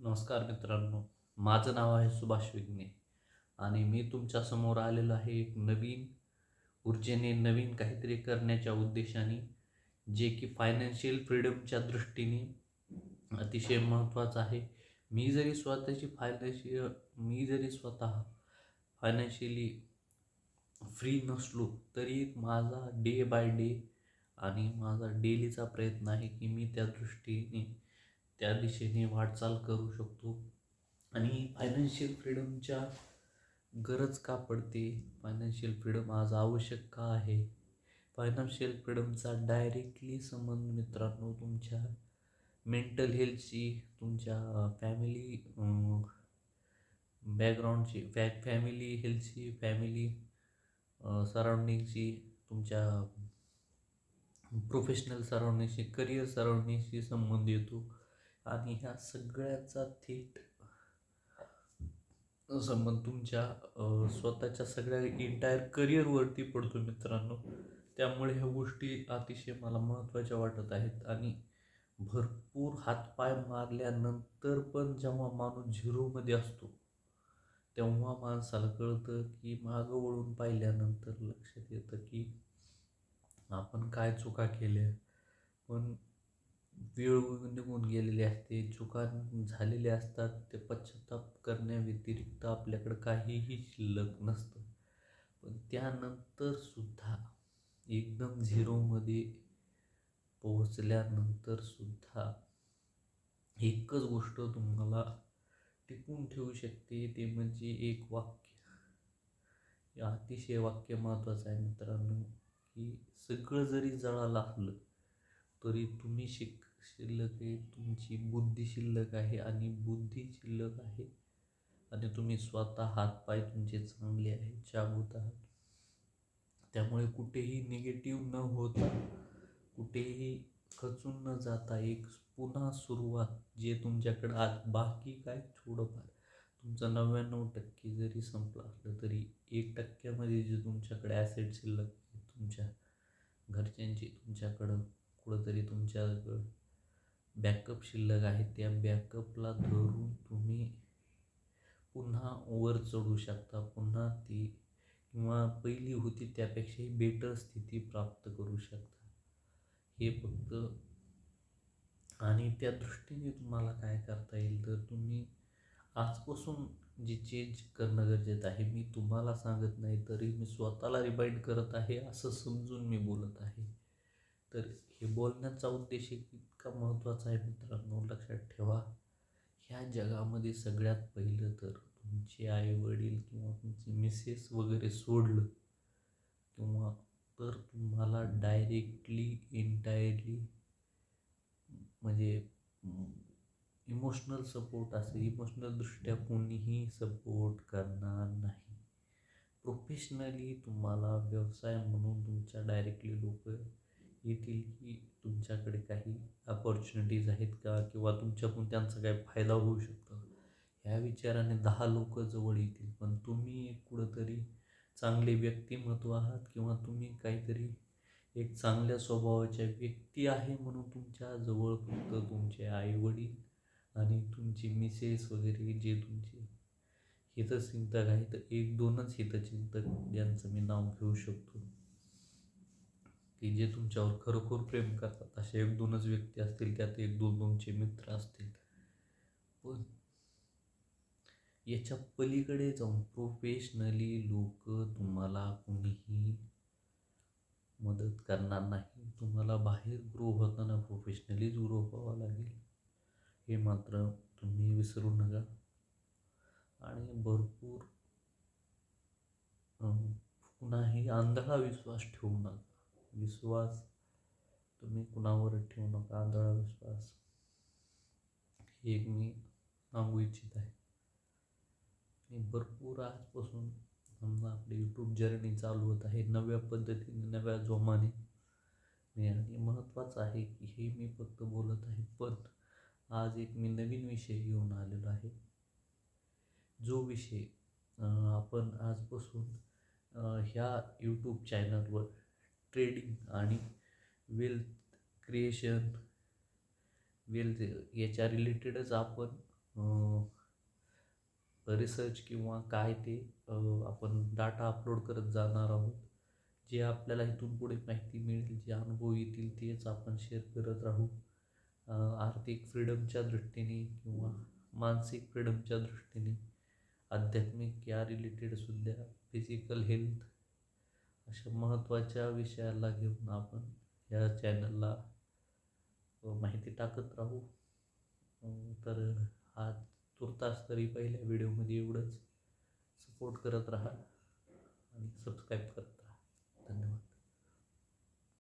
नमस्कार मित्रांनो, माझं नाव आहे सुभाष विघ्ने आणि मी तुमच्यासमोर आलेलो आहे एक नवीन ऊर्जेने नवीन काहीतरी करण्याच्या उद्देशाने, जे की फायनान्शियल फ्रीडमच्या दृष्टीने अतिशय महत्त्वाचं आहे. मी जरी स्वतः फायनान्शियली फ्री नसलो तरी माझा डे बाय डे आणि माझा डेलीचा प्रयत्न आहे की मी त्या दृष्टीने त्या दिशेने वाटचाल करू शकतो. आणि फायनान्शियल फ्रीडमच्या गरज का पडते, फायनान्शियल फ्रीडम आज आवश्यक का आहे, फायनान्शियल फ्रीडमचा डायरेक्टली संबंध मित्रांनो तुमच्या मेंटल हेल्थशी, तुमच्या फॅमिली बॅकग्राऊंडची, फॅमिली हेल्थशी, फॅमिली सराउंडिंगशी, तुमच्या प्रोफेशनल सराउंडिंगशी, करिअर सराउंडिंगशी संबंध येतो. आणि ह्या सगळ्याचा थेट संबंध तुमच्या स्वतःच्या सगळ्या एंटायर करिअरवरती पडतो मित्रांनो. त्यामुळे ह्या गोष्टी अतिशय मला महत्त्वाच्या वाटत आहेत. आणि भरपूर हातपाय मारल्यानंतर पण जेव्हा माणूस झिरोमध्ये असतो तेव्हा माणसाला कळतं, की मागं वळून पाहिल्यानंतर लक्षात येतं की आपण काय चुका केल्या. पण वेळ निघून गेलेली असते, चुका झालेल्या असतात, ते पश्चाताप करण्याव्यतिरिक्त आपल्याकडं काहीही शिल्लक नसतं. पण त्यानंतर सुद्धा एकदम झिरोमध्ये पोहोचल्यानंतर सुद्धा एकच गोष्ट तुम्हाला टिकून ठेवू शकते, ते म्हणजे एक वाक्य. हे अतिशय वाक्य महत्त्वाचं आहे मित्रांनो, की सगळं जरी जळालं असलं तरी तुम्ही शिल्लक आहे, तुमची बुद्धी शिल्लक आहे. आणि बुद्धी शिल्लक आहे आणि तुम्ही स्वतः हातपाय तुमचे चांगले आहेत, जागृत आहात. त्यामुळे कुठेही निगेटिव्ह न होता, कुठेही खचून न जाता एक पुन्हा सुरुवात, जे तुमच्याकडं आज बाकी काय थोडंफार तुमचं 99% जरी संपलं असलं तरी 1% जे तुमच्याकडे ॲसेट शिल्लक आहे, तुमच्या घरच्यांची तुमच्याकडं कुठंतरी तुमच्याकडं बॅकअप शिल्लक आहे, त्या बॅकअपला धरून तुम्ही पुन्हा वर चढू शकता. पुन्हा ती किंवा पहिली होती त्यापेक्षाही बेटर स्थिती प्राप्त करू शकता. हे फक्त आणि त्या दृष्टीने तुम्हाला काय करता येईल, तर तुम्ही आजपासून जे चेंज करणं गरजेचं आहे. मी तुम्हाला सांगत नाही तरी मी स्वतःला रिमाइंड करत आहे असं समजून मी बोलत आहे. तर हे बोलण्याचा उद्देश इतका महत्त्वाचा आहे मित्रांनो, लक्षात ठेवा. ह्या जगामध्ये सगळ्यात पहिलं तर तुमचे आईवडील किंवा तुमची मिसेस वगैरे सोडलं किंवा तर तुम्हाला डायरेक्टली एंटायरली म्हणजे इमोशनल सपोर्ट असेल, इमोशनलदृष्ट्या कोणीही सपोर्ट करणार नाही. प्रोफेशनली तुम्हाला व्यवसाय म्हणून तुमच्या डायरेक्टली लोक येतील, की तुमच्याकडे काही अपॉर्च्युनिटीज आहेत का, किंवा तुमच्याकडून त्यांचा काही फायदा होऊ शकतो ह्या विचाराने 10 लोक जवळ येतील. पण तुम्ही कुठंतरी चांगले व्यक्तिमत्व आहात किंवा तुम्ही काहीतरी एक चांगल्या स्वभावाच्या व्यक्ती आहे म्हणून तुमच्याजवळ फक्त तुमचे आईवडील आणि तुमची मिसेस वगैरे, जे तुमचे हितचिंतक आहेत, तर 1-2च हितचिंतक ज्यांचं मी नाव घेऊ शकतो, की जे तुमच्यावर खरोखर प्रेम करतात, असे 1-2च व्यक्ती असतील. त्यात 1-2 तुमचे मित्र असतील. पण याच्या पलीकडे जाऊन प्रोफेशनली लोक तुम्हाला कोणीही मदत करणार नाही. तुम्हाला बाहेर ग्रो होताना प्रोफेशनलीच ग्रो व्हावं लागेल, हे मात्र तुम्ही विसरू नका. आणि भरपूर कुणाही आंधळा विश्वास ठेवू नका. विश्वास तुम्ही कुणावर ठेवू नका, आंधळा विश्वास. हे एक मी सांगू इच्छित आहे. आणि भरपूर आजपासून समजा आपली यूट्यूब जर्नी चालू होत आहे नव्या पद्धतीने, नव्या जोमाने. आणि महत्त्वाचं आहे की हे मी फक्त बोलत आहे, पण आज एक मी नवीन विषय घेऊन आलेलो आहे. जो विषय आपण आजपासून ह्या यूट्यूब चॅनलवर ट्रेडिंग आणि वेल्थ क्रिएशन, वेल्थ याच्या रिलेटेडच आपण रिसर्च किंवा काय ते आपण डाटा अपलोड करत जाणार आहोत. जे आपल्याला इथून पुढे माहिती मिळेल, जे अनुभव येतील तेच आपण शेअर करत राहू. आर्थिक फ्रीडमच्या दृष्टीने किंवा मानसिक फ्रीडमच्या दृष्टीने, आध्यात्मिक या रिलेटेडसुद्धा, फिजिकल हेल्थ अशा महत्त्वाच्या विषयाला घेऊन आपण या चॅनलला माहिती टाकत राहू. तर हा तुर्तास तरी पहिल्या व्हिडिओमध्ये एवढंच. सपोर्ट करत राहा आणि सबस्क्राईब करत राहा. धन्यवाद.